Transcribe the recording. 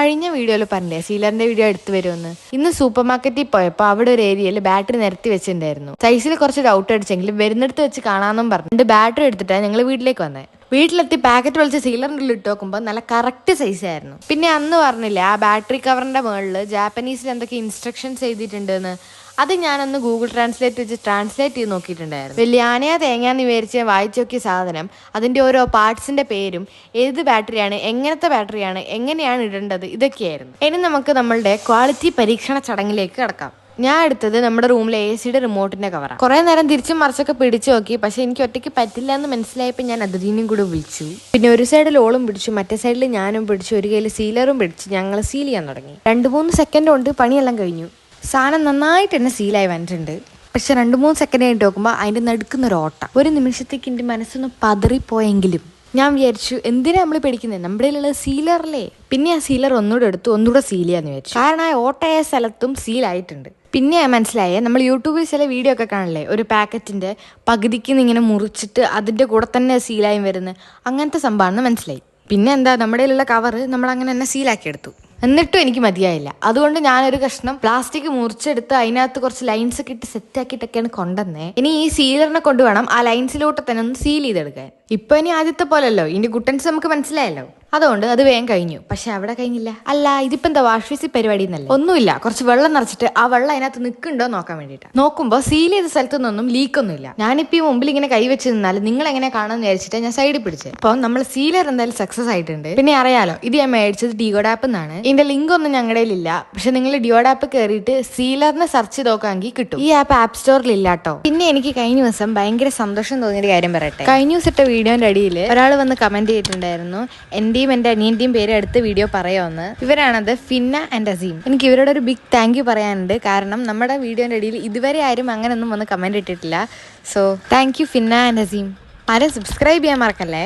കഴിഞ്ഞ വീഡിയോയിൽ പറഞ്ഞില്ലേ സീലറിന്റെ വീഡിയോ എടുത്തു വരുമെന്ന്. ഇന്ന് സൂപ്പർ മാർക്കറ്റിൽ പോയപ്പോൾ അവിടെ ഒരു ഏരിയയിൽ ബാറ്ററി നിരത്തി വെച്ചിട്ടുണ്ടായിരുന്നു. സൈസിൽ കുറച്ച് ഡൗട്ട് അടിച്ചെങ്കിലും വരുന്നിടത്ത് വെച്ച് കാണാമെന്നും പറഞ്ഞു ബാറ്ററി എടുത്തിട്ടാണ് ഞങ്ങൾ വീട്ടിലേക്ക് വന്നത്. വീട്ടിലെത്തി പാക്കറ്റ് വലിച്ച് സീലറിൻ്റെ ഉള്ളിൽ ഇട്ട് നോക്കുമ്പോൾ നല്ല കറക്റ്റ് സൈസ് ആയിരുന്നു. പിന്നെ അന്ന് പറഞ്ഞില്ലേ ആ ബാറ്ററി കവറിന്റെ മുകളിൽ ജാപ്പനീസിൽ എന്തൊക്കെ ഇൻസ്ട്രക്ഷൻസ് എഴുതിയിട്ടുണ്ടെന്ന്. അത് ഞാനൊന്ന് ഗൂഗിൾ ട്രാൻസ്ലേറ്റ് വെച്ച് ട്രാൻസ്ലേറ്റ് ചെയ്ത് നോക്കിയിട്ടുണ്ടായിരുന്നു. വലിയ ആനയാ തേങ്ങാന്ന് വിചാരിച്ച് വായിച്ചു നോക്കിയ സാധനം അതിൻ്റെ ഓരോ പാർട്സിന്റെ പേരും ഏത് ബാറ്ററിയാണ്, എങ്ങനത്തെ ബാറ്ററിയാണ്, എങ്ങനെയാണ് ഇടേണ്ടത്, ഇതൊക്കെയായിരുന്നു. ഇനി നമുക്ക് നമ്മളുടെ ക്വാളിറ്റി പരീക്ഷണ ചടങ്ങിലേക്ക് കടക്കാം. ഞാൻ എടുത്തത് നമ്മുടെ റൂമിലെ AC റിമോട്ടിന്റെ കവറാണ്. കുറെ നേരം തിരിച്ചും മറിച്ചൊക്കെ പിടിച്ചു നോക്കി, പക്ഷെ എനിക്ക് ഒറ്റയ്ക്ക് പറ്റില്ല എന്ന് മനസ്സിലായപ്പോൾ ഞാൻ അതിനെയും കൂടെ വിളിച്ചു. പിന്നെ ഒരു സൈഡിൽ ഓളും പിടിച്ചു, മറ്റേ സൈഡിൽ ഞാനും പിടിച്ചു, ഒരു കയ്യിൽ സീലറും പിടിച്ച് ഞങ്ങൾ സീൽ ചെയ്യാൻ തുടങ്ങി. 2-3 സെക്കൻഡ് കൊണ്ട് പണിയെല്ലാം കഴിഞ്ഞു. സാധനം നന്നായിട്ട് തന്നെ സീലായി വന്നിട്ടുണ്ട്. പക്ഷെ 2-3 സെക്കൻഡ് കഴിഞ്ഞിട്ട് നോക്കുമ്പോൾ അതിന്റെ നടുക്കുന്നൊരു ഓട്ട. ഒരു നിമിഷത്തേക്ക് എൻ്റെ മനസ്സൊന്ന് പതറിപ്പോയെങ്കിലും ഞാൻ വിചാരിച്ചു എന്തിനാ നമ്മൾ പേടിക്കുന്നത്, നമ്മുടെ കയ്യിലുള്ള സീലറല്ലേ. പിന്നെ ആ സീലർ ഒന്നുകൂടെ സീൽ ചെയ്യാന്ന് വിചാരിച്ചു. കാരണം ആ ഓട്ടയായ സ്ഥലത്തും സീലായിട്ടുണ്ട്. പിന്നെ മനസ്സിലായേ, നമ്മൾ യൂട്യൂബിൽ ചില വീഡിയോ ഒക്കെ കാണില്ലേ, ഒരു പാക്കറ്റിന്റെ പകുതിക്ക് ഇങ്ങനെ മുറിച്ചിട്ട് അതിന്റെ കൂടെ തന്നെ സീലായും വരുന്നത്, അങ്ങനത്തെ സംഭവമാണെന്ന് മനസ്സിലായി. പിന്നെ എന്താ, നമ്മുടെ കയ്യിലുള്ള കവറ് നമ്മൾ അങ്ങനെ തന്നെ സീലാക്കി എടുത്തു. എന്നിട്ടും എനിക്ക് മതിയായില്ല. അതുകൊണ്ട് ഞാനൊരു കഷ്ണം പ്ലാസ്റ്റിക് മുറിച്ചെടുത്ത് അതിനകത്ത് കുറച്ച് ലൈൻസ് ഒക്കെ ഇട്ട് സെറ്റാക്കിയിട്ടൊക്കെയാണ് കൊണ്ടുവന്നേ. ഇനി ഈ സീലറിനെ കൊണ്ട് വേണം ആ ലൈൻസിലോട്ട് തന്നെ ഒന്ന് സീൽ ചെയ്തെടുക്കാൻ. ഇപ്പൊ ഇനി ആദ്യത്തെ പോലല്ലോ, ഇതിന്റെ ഗുട്ടൻസ് നമുക്ക് മനസ്സിലായല്ലോ. അതുകൊണ്ട് അത് വേഗം കഴിഞ്ഞു. പക്ഷെ അവിടെ കഴിഞ്ഞില്ല. അല്ല, ഇതിപ്പോ എന്താ വാഷ് ബേസിൻ പരിപാടി എന്നല്ല, ഒന്നുമില്ല. കുറച്ച് വെള്ളം നിറച്ചിട്ട് ആ വെള്ളം അതിനകത്ത് നിൽക്കുന്നുണ്ടോ നോക്കാൻ വേണ്ടിയിട്ടാണ്. നോക്കുമ്പോൾ സീൽ ചെയ്ത സ്ഥലത്തു നിന്നൊന്നും ലീക്കൊന്നുമില്ല. ഞാനിപ്പോ ഈ മുമ്പിൽ ഇങ്ങനെ കൈവച്ച് നിന്നാൽ നിങ്ങൾ എങ്ങനെ കാണാന്ന് വിചാരിച്ചിട്ട് ഞാൻ സൈഡിൽ പിടിച്ചത്. അപ്പോൾ നമ്മൾ സീലർ എന്തായാലും സക്സസ് ആയിട്ടുണ്ട്. പിന്നെ അറിയാലോ, ഇത് ഞാൻ മേടിച്ചത് ഡിയോഡ് ആപ്പ് എന്നാണ്. ഇതിന്റെ ലിങ്ക് ഒന്നും ഞങ്ങളുടെ ഇല്ല. പക്ഷെ നിങ്ങൾ ഡിയോഡ് ആപ്പ് കയറിയിട്ട് സീലറിനെ സെർച്ച് ചെയ്ത് നോക്കാമെങ്കിൽ കിട്ടും. ഈ ആപ്പ് സ്റ്റോറിൽ ഇല്ല കേട്ടോ. പിന്നെ എനിക്ക് കഴിഞ്ഞ ദിവസം ഭയങ്കര സന്തോഷം തോന്നിയൊരു കാര്യം പറയട്ടെ. കഴിഞ്ഞ ദിവസം ഇട്ട വീഡിയോന്റെ അടിയിൽ ഒരാൾ വന്ന് കമന്റ് ചെയ്തിട്ടുണ്ടായിരുന്നു, എന്റെയും എന്റെ അനിയന്റെയും പേര് അടുത്ത വീഡിയോ പറയാമെന്ന്. ഇവരാണത് ഫിന്ന ആൻഡ് അസീം. എനിക്ക് ഇവരോട് ഒരു ബിഗ് താങ്ക് യു പറയാനുണ്ട്. കാരണം നമ്മുടെ വീഡിയോന്റെ അടിയിൽ ഇതുവരെ ആരും അങ്ങനെയൊന്നും വന്ന് കമന്റ് ഇട്ടിട്ടില്ല. സോ താങ്ക് യു ഫിന്ന ആൻഡ് അസീം. ആരും സബ്സ്ക്രൈബ് ചെയ്യാൻ മറക്കല്ലേ.